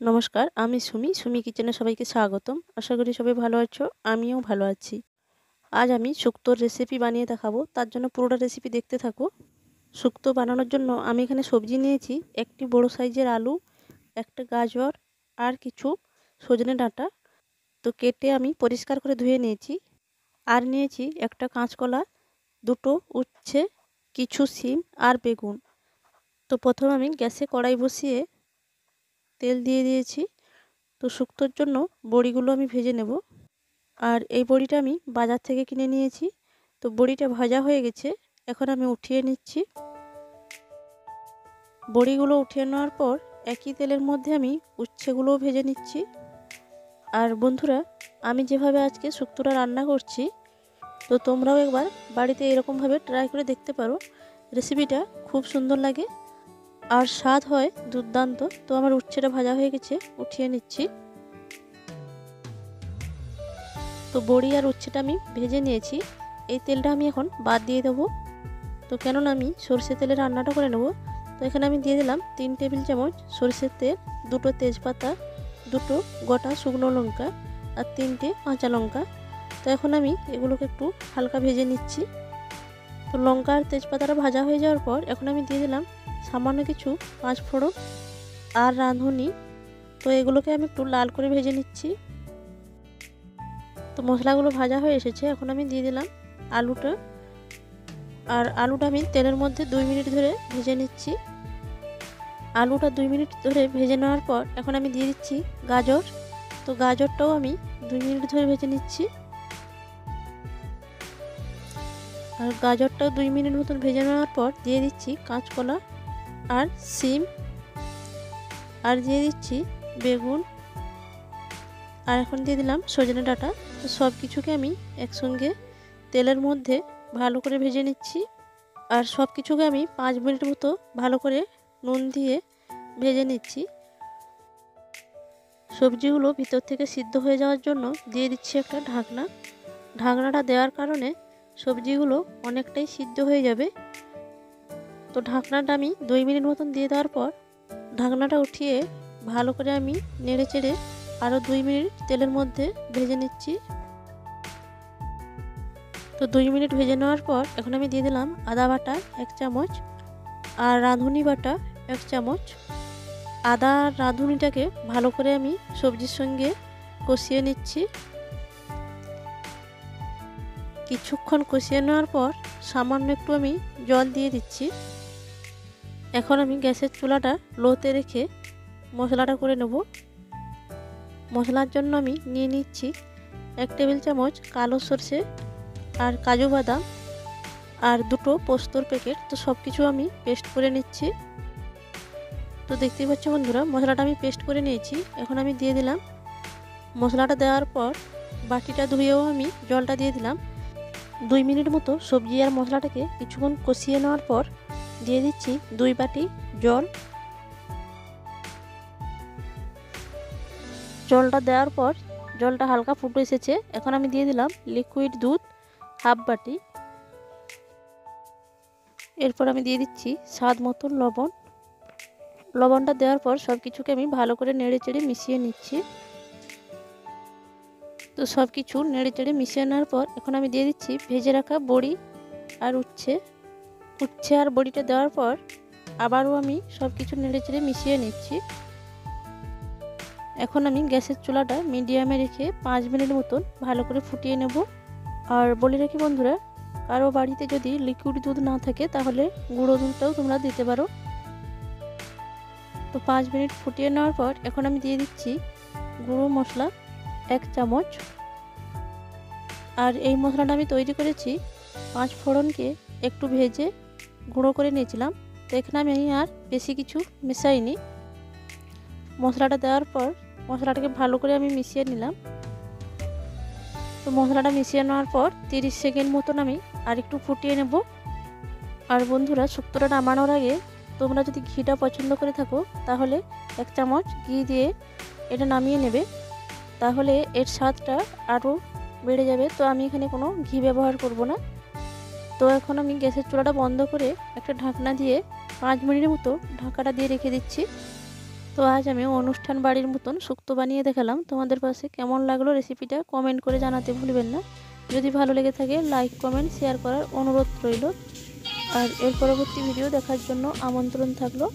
নমস্কার, আমি সুমি কিচেনে সবাইকে স্বাগতম। আশা করি সবাই ভালো আছো, আমিও ভালো আছি। আজ আমি শুক্তোর রেসিপি বানিয়ে দেখাবো, তার জন্য পুরোটা রেসিপি দেখতে থাকো। শুক্তো বানানোর জন্য আমি এখানে সবজি নিয়েছি, একটি বড় সাইজের আলু, একটা গাজর আর কিছু সজনে ডাঁটা। তো কেটে আমি পরিষ্কার করে ধুয়ে নিয়েছি। আর নিয়েছি একটা কাঁচকলা, দুটো উচ্ছে, কিছু শিম আর বেগুন। তো প্রথমে আমি গ্যাসে কড়াই বসিয়ে তেল দিয়ে দিয়েছি। তো শুক্তোর জন্য বড়িগুলো আমি ভেজে নেব। আর এই বড়িটা আমি বাজার থেকে কিনে নিয়েছি। তো বড়িটা ভাজা হয়ে গেছে, এখন আমি উঠিয়ে নিচ্ছি। বড়িগুলো উঠিয়ে নেওয়ার পর একই তেলের মধ্যে আমি উচ্ছেগুলোও ভেজে নিচ্ছি। আর বন্ধুরা, আমি যেভাবে আজকে শুক্তোটা রান্না করছি, তো তোমরাও একবার বাড়িতে এরকমভাবে ট্রাই করে দেখতে পারো। রেসিপিটা খুব সুন্দর লাগে আর স্বাদ হয় দুর্দান্ত। তো আমার উচ্ছেটা ভাজা হয়ে গেছে, উঠিয়ে নিচ্ছি। তো বড়ি আর উচ্ছেটা আমি ভেজে নিয়েছি। এই তেলটা আমি এখন বাদ দিয়ে দেবো। তো কেননা আমি সরষে তেলে রান্নাটা করে নেব। তো এখানে আমি দিয়ে দিলাম 3 টেবিল চামচ সরষের তেল, দুটো তেজপাতা, দুটো গোটা শুকনো লঙ্কা আর 3টে কাঁচা লঙ্কা। তো এখন আমি এগুলোকে একটু হালকা ভেজে নিচ্ছি। তো লঙ্কা আর তেজপাতাটা ভাজা হয়ে যাওয়ার পর এখন আমি দিয়ে দিলাম সামান্য কিছু পাঁচফোড়ন আর রাঁধুনি। তো এগুলোকে আমি একটু লাল করে ভেজে নিচ্ছি। তো মশলাগুলো ভাজা হয়ে এসেছে, এখন আমি দিয়ে দিলাম আলুটা। আর আলুটা আমি তেলের মধ্যে 2 মিনিট ধরে ভেজে নিচ্ছি। আলুটা 2 মিনিট ধরে ভেজে নেওয়ার পর এখন আমি দিয়ে দিচ্ছি গাজর। তো গাজরটাও আমি 2 মিনিট ধরে ভেজে নিচ্ছি। আর গাজরটাও 2 মিনিট মতন ভেজে নেওয়ার পর দিয়ে দিচ্ছি কাঁচকলা আর শিম, আর দিয়ে দিচ্ছি বেগুন, আর এখন দিয়ে দিলাম সজনে ডাঁটা। তো সব কিছুকে আমি একসঙ্গে তেলের মধ্যে ভালো করে ভেজে নিচ্ছি। আর সব কিছুকে আমি 5 মিনিট মতো ভালো করে নুন দিয়ে ভেজে নিচ্ছি। সবজিগুলো ভিতর থেকে সিদ্ধ হয়ে যাওয়ার জন্য দিয়ে দিচ্ছি একটা ঢাকনা। ঢাকনাটা দেওয়ার কারণে সবজিগুলো অনেকটাই সিদ্ধ হয়ে যাবে। তো ঢাকনাটা আমি 2 মিনিট মতন দিয়ে দেওয়ার পর ঢাকনাটা উঠিয়ে ভালো করে আমি নেড়ে চেড়ে আরও 2 মিনিট তেলের মধ্যে ভেজে নিচ্ছি। তো 2 মিনিট ভেজে নেওয়ার পর এখন আমি দিয়ে দিলাম আদা বাটা 1 চামচ আর রাঁধুনি বাটা 1 চামচ। আদা আর রাঁধুনিটাকে ভালো করে আমি সবজির সঙ্গে কষিয়ে নিচ্ছি। কিছুক্ষণ কষিয়ে নেওয়ার পর সামান্য একটু আমি জল দিয়ে দিচ্ছি। এখন আমি গ্যাসের চুলাটা লোতে রেখে মশলাটা করে নেব। মশলার জন্য আমি নিয়ে নিচ্ছি 1 টেবিল চামচ কালো সরষে আর কাজু বাদাম আর দুটো পোস্তর প্যাকেট। তো সব কিছু আমি পেস্ট করে নিচ্ছি। তো দেখতেই পাচ্ছ বন্ধুরা, মশলাটা আমি পেস্ট করে নিয়েছি। এখন আমি দিয়ে দিলাম মশলাটা দেওয়ার পর বাটিটা ধুয়েও আমি জলটা দিয়ে দিলাম। 2 মিনিট মতো সবজি আর মশলাটাকে কিছুক্ষণ কষিয়ে নেওয়ার পর দিয়ে দিচ্ছি 2 বাটি জল। জলটা দেওয়ার পর জলটা হালকা ফুটে এসেছে, এখন আমি দিয়ে দিলাম লিকুইড দুধ হাফ বাটি। এরপর আমি দিয়ে দিচ্ছি স্বাদ মতন লবণ। লবণটা দেওয়ার পর সব কিছুকে আমি ভালো করে নেড়ে চেড়ে মিশিয়ে নিচ্ছি। তো সব কিছু নেড়ে চেড়ে মিশিয়ে নেওয়ার পর এখন আমি দিয়ে দিচ্ছি ভেজে রাখা বড়ি আর উচ্ছে আর বড়িটা দেওয়ার পর আবারও আমি সব কিছু নেড়ে চেড়ে মিশিয়ে নিচ্ছি। এখন আমি গ্যাসের চুলাটা মিডিয়ামে রেখে 5 মিনিট মতন ভালো করে ফুটিয়ে নেব। আর বলে রাখি বন্ধুরা, কারো বাড়িতে যদি লিকুইড দুধ না থাকে তাহলে গুঁড়ো দুধটাও তোমরা দিতে পারো। তো 5 মিনিট ফুটিয়ে নেওয়ার পর এখন আমি দিয়ে দিচ্ছি গুঁড়ো মশলা 1 চামচ। আর এই মশলাটা আমি তৈরি করেছি 5 ফোড়নকে একটু ভেজে গুঁড়ো করে নিয়েছিলাম। তো এখানে আমি আর বেশি কিছু মেশাইনি। মশলাটা দেওয়ার পর মশলাটাকে ভালো করে আমি মিশিয়ে নিলাম। তো মশলাটা মিশিয়ে নেওয়ার পর 30 সেকেন্ড মতন আমি আর একটু ফুটিয়ে নেব। আর বন্ধুরা, শুক্তোটা নামানোর আগে তোমরা যদি ঘিটা পছন্দ করে থাকো তাহলে 1 চামচ ঘি দিয়ে এটা নামিয়ে নেবে, তাহলে এর স্বাদটা আরও বেড়ে যাবে। তো আমি এখানে কোনো ঘি ব্যবহার করব না। তো এখন আমি গ্যাসের চুলাটা বন্ধ করে একটা ঢাকনা দিয়ে 5 মিনিটের মতো ঢাকাটা দিয়ে রেখে দিচ্ছি। তো আজ আমি অনুষ্ঠান বাড়ির মতন শুক্তো বানিয়ে দেখালাম। তোমাদের পাশে কেমন লাগলো রেসিপিটা কমেন্ট করে জানাতে ভুলবেন না। যদি ভালো লেগে থাকে লাইক কমেন্ট শেয়ার করার অনুরোধ রইল। আর এর পরবর্তী ভিডিও দেখার জন্য আমন্ত্রণ থাকলো।